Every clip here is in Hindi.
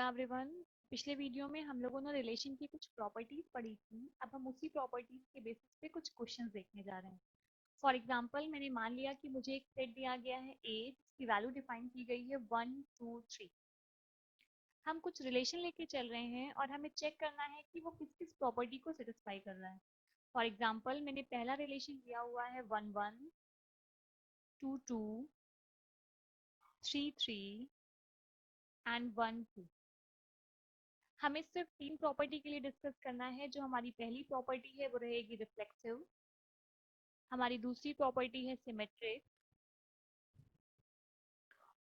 नमस्कार एवरीवन। पिछले वीडियो में हम लोगों ने रिलेशन की कुछ प्रॉपर्टीज पढ़ी थी। अब हम उसी प्रॉपर्टीज के बेसिस पे कुछ क्वेश्चंस देखने जा रहे हैं। फॉर एग्जांपल मैंने मान लिया कि मुझे एक सेट दिया गया है ए जिसकी वैल्यू डिफाइन की गई है 1 2 3। हम कुछ रिलेशन लेके चल रहे हैं और हमें चेक करना है कि वो किस किस प्रॉपर्टी को सेटिस्फाई कर रहा है। फॉर एग्जाम्पल मैंने पहला रिलेशन दिया हुआ है 1 1 2 2 3 3 एंड 1 2। हमें सिर्फ तीन प्रॉपर्टी के लिए डिस्कस करना है। जो हमारी पहली प्रॉपर्टी है वो रहेगी रिफ्लेक्सिव, हमारी दूसरी प्रॉपर्टी है सिमेट्रिक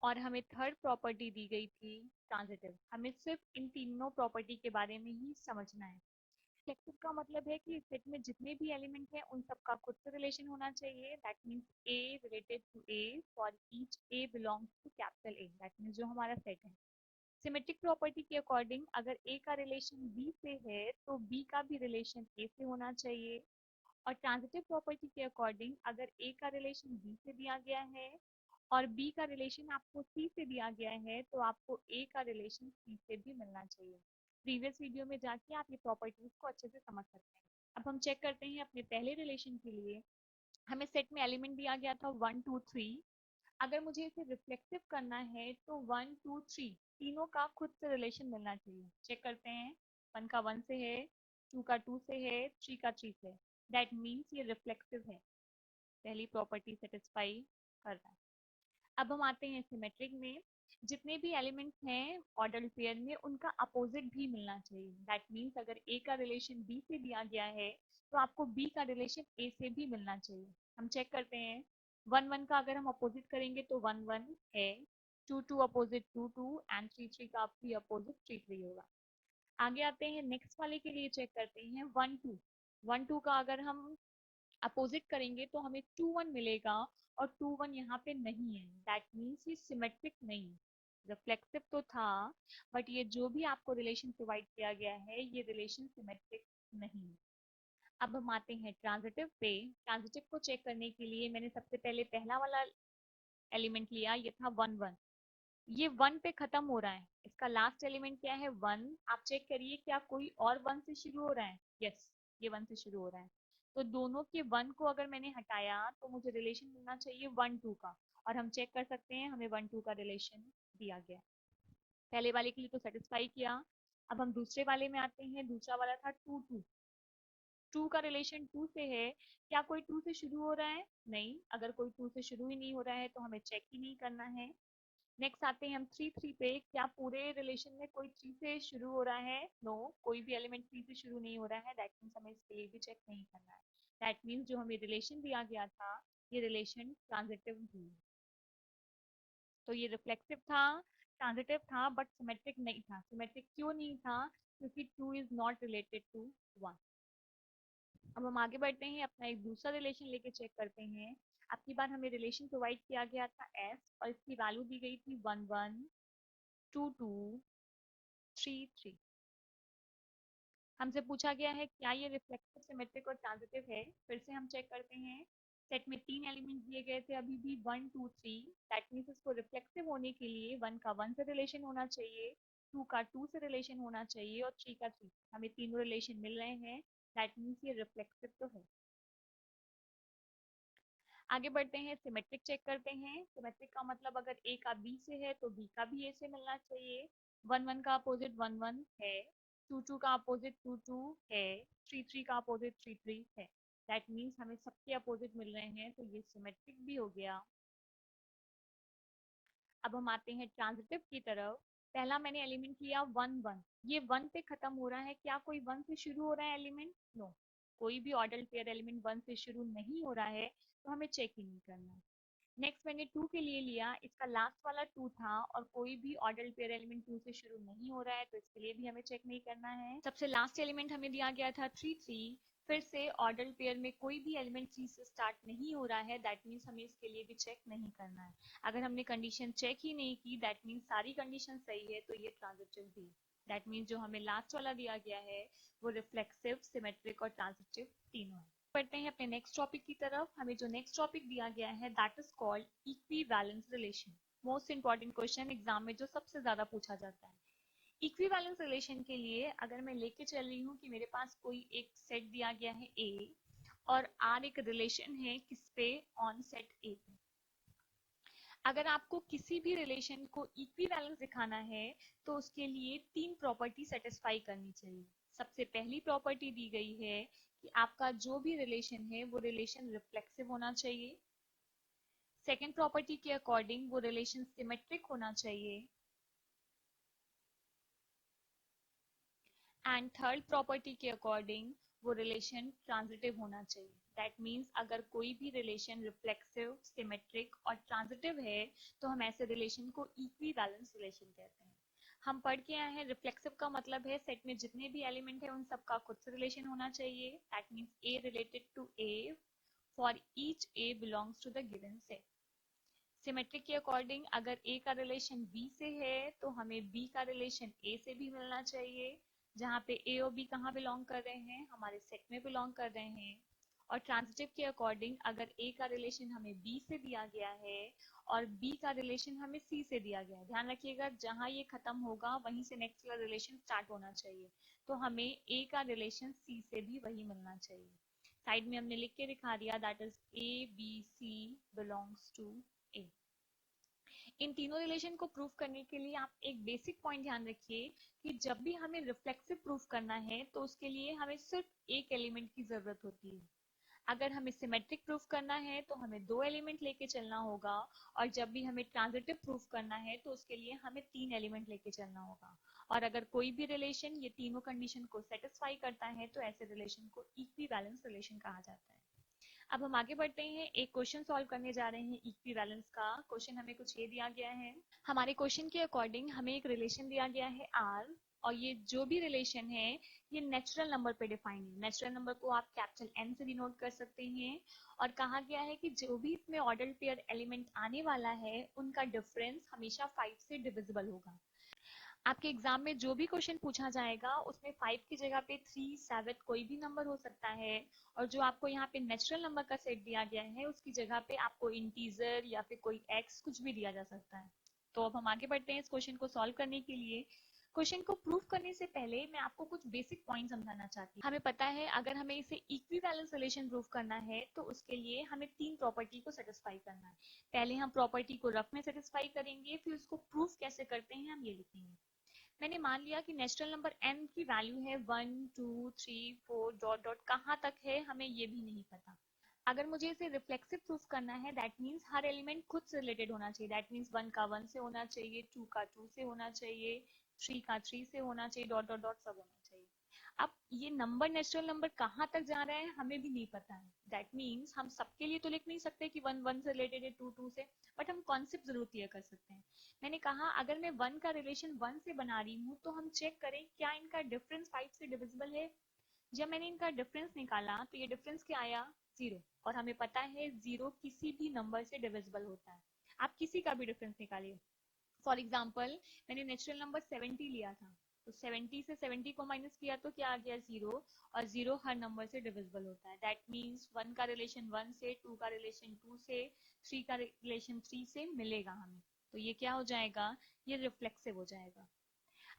और हमें थर्ड प्रॉपर्टी दी गई थी ट्रांजिटिव। हमें सिर्फ इन तीनों प्रॉपर्टी के बारे में ही समझना है। रिफ्लेक्सिव का मतलब है कि सेट में जितने भी एलिमेंट हैं उन सबका खुद से रिलेशन होना चाहिए। That means a related to a for each a belongs to capital A. That means जो हमारा सेट है। सिमेट्रिक प्रॉपर्टी के अकॉर्डिंग अगर ए का रिलेशन बी से है तो बी का भी रिलेशन ए से होना चाहिए। और ट्रांजिटिव प्रॉपर्टी के अकॉर्डिंग अगर ए का रिलेशन बी से दिया गया है और बी का रिलेशन आपको सी से दिया गया है तो आपको ए का रिलेशन सी से भी मिलना चाहिए। प्रीवियस वीडियो में जाके आप ये प्रॉपर्टीज को अच्छे से समझ सकते हैं। अब हम चेक करते हैं अपने पहले रिलेशन के लिए। हमें सेट में एलिमेंट दिया गया था 1 2 3। अगर मुझे इसे रिफ्लेक्सिव करना है तो 1 2 3 तीनों का खुद से रिलेशन मिलना चाहिए। चेक करते हैं। 1 का 1 से है, 2 का 2 से है, 3 का 3 से। दैट मीन्स ये रिफ्लेक्सिव है। पहली प्रॉपर्टी सेटिस्फाई कर रहा है। अब हम आते हैं सिमेट्रिक में। जितने भी एलिमेंट्स हैं ऑर्डर पेयर में उनका अपोजिट भी मिलना चाहिए। दैट मीन्स अगर ए का रिलेशन बी से दिया गया है तो आपको बी का रिलेशन ए से भी मिलना चाहिए। हम चेक करते हैं। 1 1 का अगर हम अपोजिट करेंगे तो 1 1 है, 2 2 अपोजिट 2 2 एंड 3 3 का भी अपोजिट 3 3 होगा। आगे आते हैं नेक्स्ट वाले के लिए। चेक करते हैं 1 2 का अगर हम अपोजिट करेंगे तो हमें 2 1 मिलेगा और 2 1 यहाँ पे नहीं है। दैट मीन्स ये सिमेट्रिक नहीं है। रिफ्लेक्सिव तो था बट ये जो भी आपको रिलेशन प्रोवाइड किया गया है ये रिलेशन सिमेट्रिक नहीं है। अब हम आते हैं ट्रांजिटिव पे। ट्रांजिटिव को चेक करने के लिए मैंने सबसे पहले पहला वाला एलिमेंट लिया, ये था 1 1। ये 1 पे खत्म हो रहा है। इसका लास्ट एलिमेंट क्या है 1। आप चेक करिए क्या कोई और 1 से शुरू हो रहा है। यस, ये 1 से शुरू हो रहा है। तो दोनों के 1 को अगर मैंने हटाया तो मुझे रिलेशन मिलना चाहिए 1 2 का। और हम चेक कर सकते हैं हमें 1 2 का रिलेशन दिया गया। पहले वाले के लिए तो सेटिस्फाई किया। अब हम दूसरे वाले में आते हैं। दूसरा वाला था 2 2। 2 का रिलेशन 2 से है। क्या कोई 2 से शुरू हो रहा है? नहीं। अगर कोई 2 से शुरू ही नहीं हो रहा है तो हमें चेक ही नहीं करना है। नेक्स्ट आते हैं हम 3 3 पे। क्या पूरे रिलेशन में कोई 3 से शुरू हो रहा है? नो, कोई भी एलिमेंट 3 से शुरू नहीं हो रहा है। दैट मीन्स हमें इसके लिए भी चेक नहीं करना है। दैट मीन्स जो हमें रिलेशन दिया गया था ये रिलेशन ट्रांजिटिव भी है। तो ये रिफ्लेक्सिव था, ट्रांजिटिव था बट सिमेट्रिक नहीं था। सिमेट्रिक क्यों नहीं था? क्योंकि 2 इज नॉट रिलेटेड टू 1। अब हम आगे बढ़ते हैं, अपना एक दूसरा रिलेशन लेके चेक करते हैं। अब की बार हमें रिलेशन प्रोवाइड किया गया था एस और इसकी वैल्यू दी गई थी 1 1 2 2 3 3। हमसे पूछा गया है क्या ये रिफ्लेक्सिव, सिमेट्रिक और ट्रांजिटिव है। फिर से हम चेक करते हैं। सेट में तीन एलिमेंट्स दिए गए थे अभी भी 1 2 3। दैट मीन्स इसको रिफ्लेक्सिव होने के लिए 1 का 1 से रिलेशन होना चाहिए, 2 का 2 से रिलेशन होना चाहिए और 3 का 3। हमें तीनों रिलेशन मिल रहे हैं। दैट मीन्स ये रिफ्लेक्सिव तो है। आगे बढ़ते हैं, सिमेट्रिक चेक करते हैं। सिमेट्रिक का मतलब अगर ए का बी से है तो बी का भी ए से मिलना चाहिए। 1 1 का अपोजिट 1 1 है, 2 2 का अपोजिट 2 2 है, 3 3 का अपोजिट 3 3 है। दैट मीन्स हमें सबके अपोजिट मिल रहे हैं तो ये सिमेट्रिक भी हो गया। अब हम आते हैं ट्रांजिटिव की तरफ। पहला मैंने एलिमेंट लिया 1 1। ये 1 पे खत्म हो रहा है। क्या कोई 1 से शुरू हो रहा है एलिमेंट? नो, कोई भी ऑर्डर पेयर एलिमेंट 1 से शुरू नहीं हो रहा है तो हमें चेक ही नहीं करना है। नेक्स्ट मैंने 2 के लिए लिया। इसका लास्ट वाला 2 था और कोई भी ऑर्डर पेयर एलिमेंट 2 से शुरू नहीं हो रहा है तो इसके लिए भी हमें चेक नहीं करना है। सबसे लास्ट एलिमेंट हमें दिया गया था 3 3। फिर से ऑर्डर पेयर में कोई भी एलिमेंट 3 से स्टार्ट नहीं हो रहा है। दैट मीन्स हमें इसके लिए भी चेक नहीं करना है। अगर हमने कंडीशन चेक ही नहीं की दैट मीन्स सारी कंडीशन सही है तो ये ट्रांजिटिव भी। दैट मीन्स जो हमें लास्ट वाला दिया गया है वो रिफ्लेक्सिव, सिमेट्रिक और ट्रांजिटिव तीनों है। बढ़ते हैं अपने नेक्स्ट टॉपिक की तरफ। हमें जो नेक्स्ट टॉपिक दिया गया है that is called equivalence relation. Most important question exam में जो सबसे ज्यादा पूछा जाता है। इक्विवेलेंस रिलेशन के लिए अगर मैं लेके चल रही हूँ कि मेरे पास कोई एक सेट दिया गया है ए और आर एक रिलेशन है किस पे, ऑन सेट ए पे। अगर आपको किसी भी रिलेशन को इक्विवेलेंस दिखाना है तो उसके लिए तीन प्रॉपर्टी सेटिस्फाई करनी चाहिए। सबसे पहली प्रॉपर्टी दी गई है कि आपका जो भी रिलेशन है वो रिलेशन रिफ्लेक्सिव होना चाहिए। सेकेंड प्रॉपर्टी के अकॉर्डिंग वो रिलेशन सिमेट्रिक होना चाहिए। एंड थर्ड प्रॉपर्टी के अकॉर्डिंग वो रिलेशन ट्रांजिटिव होना चाहिए। दैट मीन्स अगर कोई भी रिलेशन रिफ्लेक्सिव, सिमेट्रिक और ट्रांजिटिव है तो हम ऐसे रिलेशन को इक्विवेलेंस रिलेशन कहते हैं। हम पढ़ के आए हैं रिफ्लेक्सिव का मतलब है सेट में जितने भी एलिमेंट है उन सबका खुद से रिलेशन होना चाहिए। That means a related to a for each a belongs to the given set. Symmetric के अकॉर्डिंग अगर ए का रिलेशन बी से है तो हमें बी का रिलेशन ए से भी मिलना चाहिए, जहाँ पे ए और बी कहाँ बिलोंग कर रहे हैं, हमारे सेट में बिलोंग कर रहे हैं। और ट्रांजिटिव के अकॉर्डिंग अगर ए का रिलेशन हमें बी से दिया गया है और बी का रिलेशन हमें सी से दिया गया है, ध्यान रखिएगा जहाँ ये खत्म होगा वहीं से नेक्स्ट वाला रिलेशन स्टार्ट होना चाहिए, तो हमें ए का रिलेशन सी से भी वही मिलना चाहिए। साइड में हमने लिख के दिखा दिया that is A B C belongs to A. इन तीनों रिलेशन को प्रूव करने के लिए आप एक बेसिक पॉइंट ध्यान रखिए कि जब भी हमें रिफ्लेक्सिव प्रूफ करना है तो उसके लिए हमें सिर्फ एक एलिमेंट की जरूरत होती है। अगर हमें सिमेट्रिक प्रूफ करना है तो हमें दो एलिमेंट लेके चलना होगा, और जब भी हमें ट्रांजिटिव प्रूफ करना है तो उसके लिए हमें तीन एलिमेंट लेके चलना होगा। और अगर कोई भी रिलेशन ये तीनों कंडीशन को सेटिस्फाई करता है तो ऐसे रिलेशन को इक्विवेलेंस रिलेशन कहा जाता है। अब हम आगे बढ़ते हैं, एक क्वेश्चन सॉल्व करने जा रहे हैं इक्विवेलेंस का। क्वेश्चन हमें कुछ ये दिया गया है, हमारे क्वेश्चन के अकॉर्डिंग हमें एक रिलेशन दिया गया है आर, और ये जो भी रिलेशन है ये नेचुरल नंबर पे डिफाइन है। नेचुरल नंबर को आप कैपिटल एन से डिनोट कर सकते हैं। और कहा गया है कि जो भी इसमें ऑर्डर पेयर एलिमेंट आने वाला है उनका डिफरेंस हमेशा 5 से डिविजिबल होगा। आपके एग्जाम में जो भी क्वेश्चन पूछा जाएगा उसमें 5 की जगह पे 3, 7 कोई भी नंबर हो सकता है, और जो आपको यहाँ पे नेचुरल नंबर का सेट दिया गया है उसकी जगह पे आपको इंटीजर या फिर कोई एक्स कुछ भी दिया जा सकता है। तो अब हम आगे बढ़ते हैं इस क्वेश्चन को सॉल्व करने के लिए। क्वेश्चन को प्रूव करने से पहले मैं आपको कुछ बेसिक पॉइंट समझाना चाहती हूँ। हमें पता है अगर हमें इसे इक्विवेलेंस रिलेशन प्रूव करना है तो उसके लिए हमें तीन प्रॉपर्टी को सेटिस्फाई करना है। पहले हम प्रॉपर्टी को रफ में सेटिस्फाई करेंगे, फिर उसको प्रूफ कैसे करते हैं हम ये लिखेंगे। मैंने मान लिया कि नेचुरल नंबर n की वैल्यू है 1 2 3 4 डॉट डॉट कहाँ तक है हमें ये भी नहीं पता। अगर मुझे इसे रिफ्लेक्सिव प्रूफ करना है दैट मीन्स हर एलिमेंट खुद से रिलेटेड होना चाहिए। दैट मीन्स 1 का 1 से होना चाहिए, 2 का 2 से होना चाहिए, 3 का 3 से होना चाहिए, डॉट डॉट डॉट सब होना चाहिए। अब ये नंबर नेचुरल नंबर कहाँ तक जा रहा है हमें भी नहीं पता है। दैट मीन्स हम सबके लिए तो लिख नहीं सकते कि 1 1 से रिलेटेड है, 2 2 से, बट हम कॉन्सेप्ट जरूर क्लियर कर सकते हैं। मैंने कहा अगर मैं 1 का रिलेशन 1 से बना रही हूँ तो हम चेक करें क्या इनका डिफरेंस 5 से डिविजिबल है। जब मैंने इनका डिफरेंस निकाला तो ये डिफरेंस क्या आया, 0। और हमें पता है 0 किसी भी नंबर से डिविजिबल होता है। आप किसी का भी डिफरेंस निकालिए। फॉर एग्जाम्पल मैंने नेचुरल नंबर 70 लिया था, तो 70 से 70 को माइनस किया तो क्या आ गया, 0। और 0 हर नंबर से डिविजिबल होता है। दैट मीन्स 1 का रिलेशन 1 से, 2 का रिलेशन 2 से, 3 का रिलेशन 3 से मिलेगा हमें। तो ये क्या हो जाएगा, ये रिफ्लेक्सिव हो जाएगा।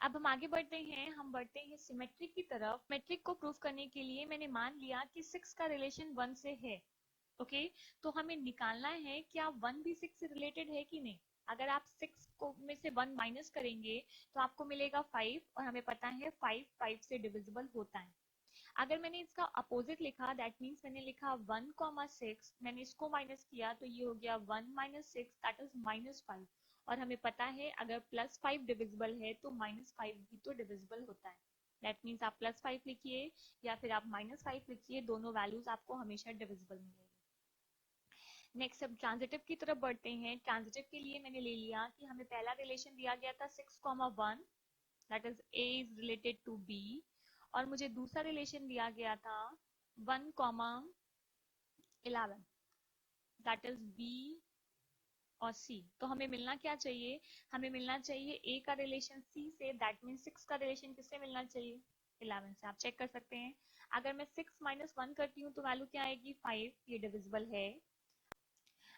अब हम आगे बढ़ते हैं, हम बढ़ते हैं सिमेट्रिक की तरफ। सिमेट्रिक को प्रूव करने के लिए मैंने मान लिया कि 6 का रिलेशन 1 से है। ओके, तो हमें निकालना है क्या 1 भी 6 से रिलेटेड है कि नहीं। अगर आप 6 को में से 1 माइनस करेंगे तो आपको मिलेगा 5, और हमें पता है 5 5 से डिविजिबल होता है। अगर मैंने इसका अपोजिट लिखा दैट मीन्स मैंने लिखा 1,6, मैंने इसको माइनस किया तो ये हो गया 1 माइनस 6 दैट इज -5। और हमें पता है अगर +5 डिविजिबल है तो -5 भी तो डिविजिबल होता है। दैट मीन्स आप +5 लिखिए या फिर आप -5 लिखिए, दोनों वैल्यूज आपको हमेशा डिविजिबल मिलेगी। नेक्स्ट अब ट्रांजिटिव की तरफ बढ़ते हैं। ट्रांजिटिव के लिए मैंने ले लिया कि हमें पहला रिलेशन दिया गया था 6,1 that is a is related to b, और मुझे दूसरा रिलेशन दिया गया था 1,11 दैट इज b और c। तो हमें मिलना क्या चाहिए, हमें मिलना चाहिए a का रिलेशन c से, दैट मीन 6 का रिलेशन किससे मिलना चाहिए, 11 से। आप चेक कर सकते हैं अगर मैं 6 - 1 करती हूँ तो वैल्यू क्या आएगी, 5। ये डिविजिबल है।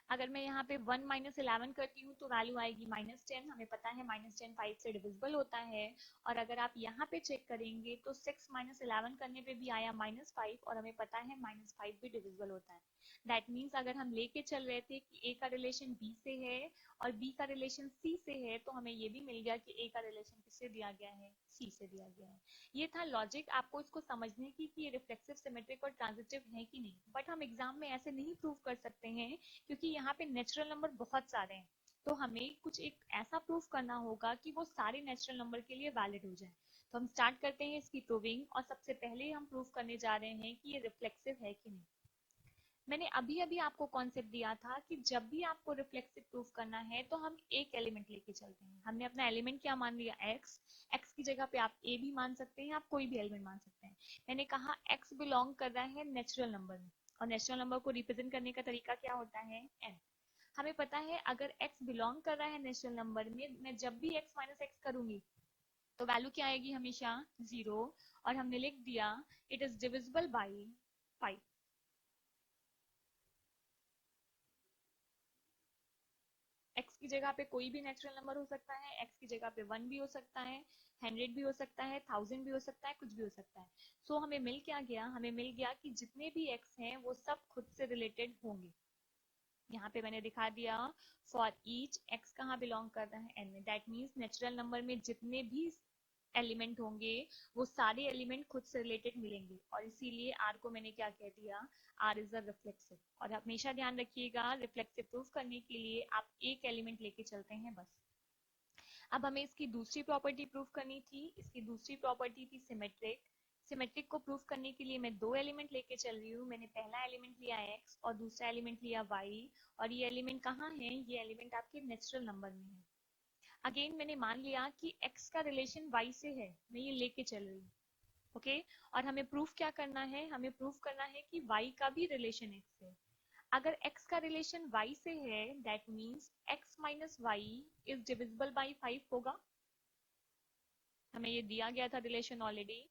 अगर मैं यहाँ पे 1 माइनस 11 करती हूँ तो वैल्यू आएगी -10। हमें पता है -10 5 से डिविजिबल होता है। और अगर आप यहाँ पे चेक करेंगे तो 6 माइनस 11 करने पे भी आया -5, और हमें पता है -5 भी डिविजिबल होता है। दैट मीन्स अगर हम लेके चल रहे थे कि ए का रिलेशन बी से है और बी का रिलेशन सी से है, तो हमें ये भी मिल गया कि ए का रिलेशन किससे दिया गया है, सी से दिया गया है। ये था लॉजिक आपको इसको समझने की कि ये रिफ्लेक्सिव, सिमेट्रिक और ट्रांजिटिव है कि नहीं। बट हम एग्जाम में ऐसे नहीं प्रूव कर सकते हैं क्योंकि यहाँ पे नेचुरल नंबर बहुत सारे हैं। तो हमें कुछ एक ऐसा प्रूफ करना होगा कि वो सारे नेचुरल नंबर के लिए वैलिड हो जाए। तो हम स्टार्ट करते हैं इसकी प्रूविंग, और सबसे पहले हम प्रूव करने जा रहे हैं कि ये रिफ्लेक्सिव है कि नहीं। मैंने अभी अभी आपको कॉन्सेप्ट दिया था कि जब भी आपको रिफ्लेक्सिव प्रूफ करना है तो हम एक एलिमेंट लेके चलते हैं। हमने अपना एलिमेंट क्या मान लिया, एक्स। एक्स की जगह पे आप ए भी मान सकते हैं, आप कोई भी एलिमेंट मान सकते हैं। मैंने कहा एक्स बिलोंग कर रहा है नेचुरल नंबर में, और नेचुरल नंबर को रिप्रेजेंट करने का तरीका क्या होता है, एन। हमें पता है अगर x बिलोंग कर रहा है नेचुरल नंबर में, मैं जब भी x माइनस एक्स करूंगी तो वैल्यू क्या आएगी, हमेशा 0। और हमने लिख दिया it is divisible by 5। x की जगह पे कोई भी नेचुरल नंबर हो सकता है, x की जगह पे 1 भी हो सकता है, 100 भी हो सकता है, 1000 भी हो सकता है, कुछ भी हो सकता है। सो हमें मिल क्या गया, हमें मिल गया कि जितने भी x हैं वो सब खुद से रिलेटेड होंगे। यहाँ पे मैंने दिखा दिया फॉर ईच x कहाँ बिलोंग कर रहा है, n में। दैट मीन्स नेचुरल नंबर में जितने भी एलिमेंट होंगे वो सारे एलिमेंट खुद से रिलेटेड मिलेंगे, और इसीलिए r को मैंने क्या कह दिया, r इज अ रिफ्लेक्सिव। और हमेशा ध्यान रखिएगा रिफ्लेक्सिव प्रूफ करने के लिए आप एक एलिमेंट लेके चलते हैं बस। अब हमें इसकी दूसरी प्रॉपर्टी प्रूफ करनी थी। इसकी दूसरी प्रॉपर्टी थी सिमेट्रिक। सिमेट्रिक को प्रूफ करने के लिए मैं दो एलिमेंट लेके चल रही हूँ। मैंने पहला एलिमेंट लिया x और दूसरा एलिमेंट लिया y। और ये एलिमेंट कहाँ है, ये एलिमेंट आपके नेचुरल नंबर में है। अगेन मैंने मान लिया कि x का रिलेशन y से है, मैं ये लेके चल रही हूँ। ओके और हमें प्रूफ क्या करना है, हमें प्रूफ करना है कि y का भी रिलेशन x से। अगर x का रिलेशन y से है that means x minus y is divisible by 5 होगा। हमें ये दिया गया था रिलेशन ऑलरेडी।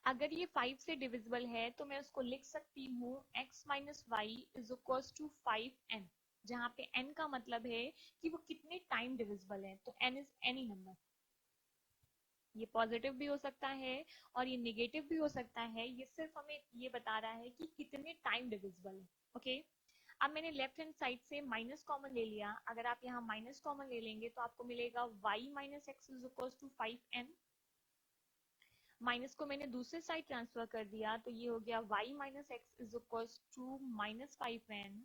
अगर ये 5 से डिविजिबल है तो मैं उसको लिख सकती हूँ x minus y is equal to 5n, जहाँ पे n का मतलब है कि वो कितने टाइम डिविजिबल है। तो n इज एनी नंबर। ये पॉजिटिव भी हो सकता है और ये निगेटिव भी हो सकता है। ये सिर्फ हमें ये बता रहा है कि कितने टाइम डिविजिबल है। ओके अब मैंने लेफ्ट हैंड साइड से माइनस कॉमन ले लिया। अगर आप यहाँ माइनस कॉमन ले लेंगे तो आपको मिलेगा y minus x is equal to 5n। Minus को मैंने दूसरे साइड ट्रांसफर कर दिया तो ये हो गया y minus x is equal to minus 5n।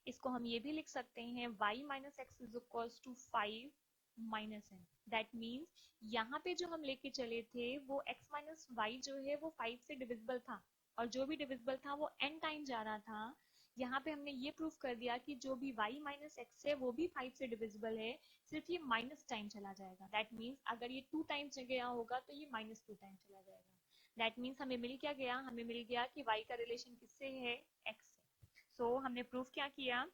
इसको हम ये भी लिख सकते हैं y minus x is equal to 5 minus n। That means यहाँ पे जो हम लेके चले थे वो x माइनस वाई जो है वो 5 से डिविजिबल था, और जो भी डिविजिबल था वो n टाइम जा रहा था। यहाँ पे हमने ये प्रूफ कर दिया कि जो भी y माइनस एक्स है वो भी 5 से डिविजिबल है, सिर्फ ये माइनस टाइम चला जाएगा। दैट मीन्स अगर ये 2 टाइम्स गया होगा तो ये -2 टाइम चला जाएगा। दैट मीन्स हमें मिल क्या गया, हमें मिल गया कि y का रिलेशन किससे है, x से। सो हमने प्रूफ क्या किया,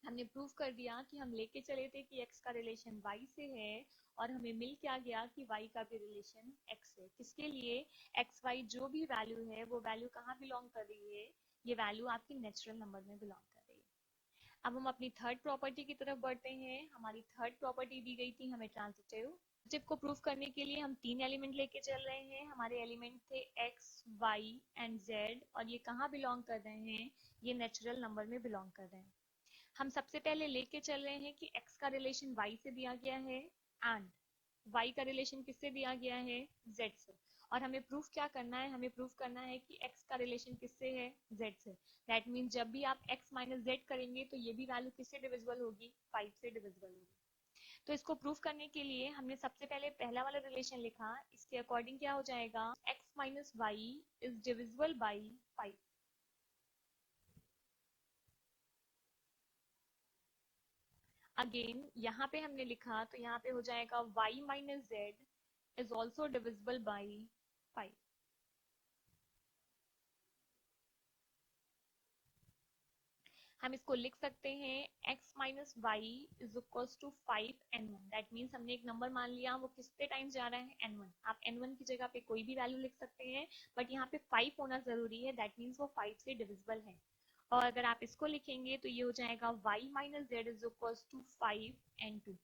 हमने प्रूफ कर दिया कि हम लेके चले थे कि x का रिलेशन y से है, और हमें मिल क्या गया कि y का भी रिलेशन x से। किसके लिए, एक्स वाई जो भी वैल्यू है वो वैल्यू कहाँ बिलोंग कर रही है, ये वैल्यू आपकी नेचुरल नंबर में बिलोंग कर रही है। अब हम अपनी थर्ड प्रॉपर्टी की तरफ बढ़ते हैं। हमारी थर्ड प्रॉपर्टी दी गई थी हमें ट्रांजिटिव। ट्रांजिटिव को प्रूफ करने के लिए हम तीन एलिमेंट लेके चल रहे हैं। हमारे एलिमेंट थे x, y एंड z, और ये कहाँ बिलोंग कर रहे हैं, ये नेचुरल नंबर में बिलोंग कर रहे हैं। हम सबसे पहले लेके चल रहे हैं कि x का रिलेशन y से दिया गया है एंड y का रिलेशन किससे दिया गया है, z से। और हमें प्रूफ क्या करना है, हमें प्रूफ करना है कि x का रिलेशन किससे है, z से। दैट मीन्स जब भी आप x माइनस जेड करेंगे तो ये भी वैल्यू किससे डिविजिबल होगी, 5 से डिविजिबल होगी। तो इसको प्रूफ करने के लिए हमने सबसे पहले पहला वाला रिलेशन लिखा। इसके अकॉर्डिंग क्या हो जाएगा, x minus y is divisible by 5। Again यहाँ पे हमने लिखा तो यहाँ पे हो जाएगा y minus z is also divisible by 5। हम इसको लिख सकते हैं x minus y is equal to 5n1। That means हमने एक नंबर मान लिया, वो कितने टाइम्स जा रहा है, n1। आप n1 की जगह पे कोई भी वैल्यू लिख सकते हैं, बट यहाँ पे 5 होना जरूरी है। दैट मीन्स वो 5 से डिविजिबल है। और अगर आप इसको लिखेंगे तो ये हो जाएगा y minus z is equal to 5n2।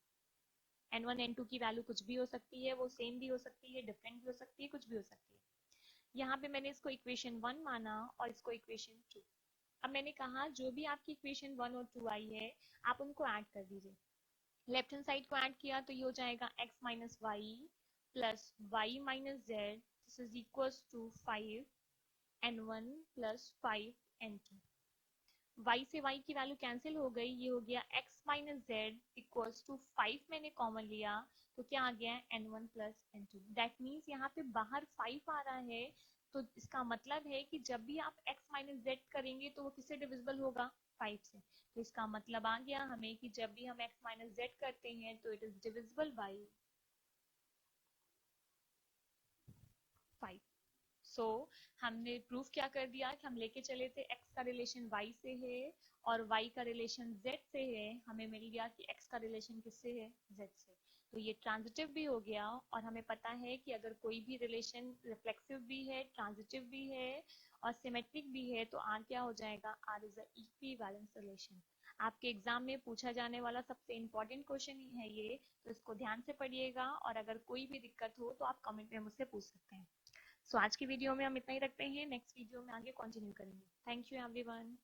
n1 n2 की वैल्यू कुछ भी हो सकती है, वो सेम भी हो सकती है, डिफरेंट भी हो सकती है, कुछ भी हो सकती है। यहाँ पे मैंने इसको इक्वेशन 1 माना और इसको इक्वेशन 2। अब मैंने कहा जो भी आपकी इक्वेशन 1 और 2 आई है आप उनको ऐड कर दीजिए। लेफ्ट हैंड साइड को ऐड किया तो ये हो जाएगा x minus y plus y minus z this is equal to 5n1 plus 5n2। y से y की वैल्यू कैंसिल हो गई, ये हो गया x minus z equals to 5 मैंने कॉमन लिया तो क्या आ गया n1 plus n2। That means यहाँ पे बाहर 5 आ रहा है, तो इसका मतलब है कि जब भी आप x माइनस जेड करेंगे तो वो किससे डिविजिबल होगा, 5 से। तो इसका मतलब आ गया हमें कि जब भी हम x माइनस जेड करते हैं तो इट इज डिविजिबल बाई 5। सो हमने प्रूफ क्या कर दिया कि हम लेके चले थे x का रिलेशन y से है और y का रिलेशन z से है, हमें मिल गया कि x का रिलेशन किससे है, z से। तो ये ट्रांजिटिव भी हो गया और हमें पता है कि अगर कोई भी रिलेशन रिफ्लेक्सिव भी है, ट्रांजिटिव भी है और सिमेट्रिक भी है तो R क्या हो जाएगा, R is a equivalence relation. आपके एग्जाम में पूछा जाने वाला सबसे इम्पोर्टेंट क्वेश्चन ही है ये, तो इसको ध्यान से पढ़िएगा और अगर कोई भी दिक्कत हो तो आप कमेंट में मुझसे पूछ सकते हैं। सो आज की वीडियो में हम इतना ही रखते हैं, नेक्स्ट वीडियो में आगे कंटिन्यू करेंगे। Thank you everyone.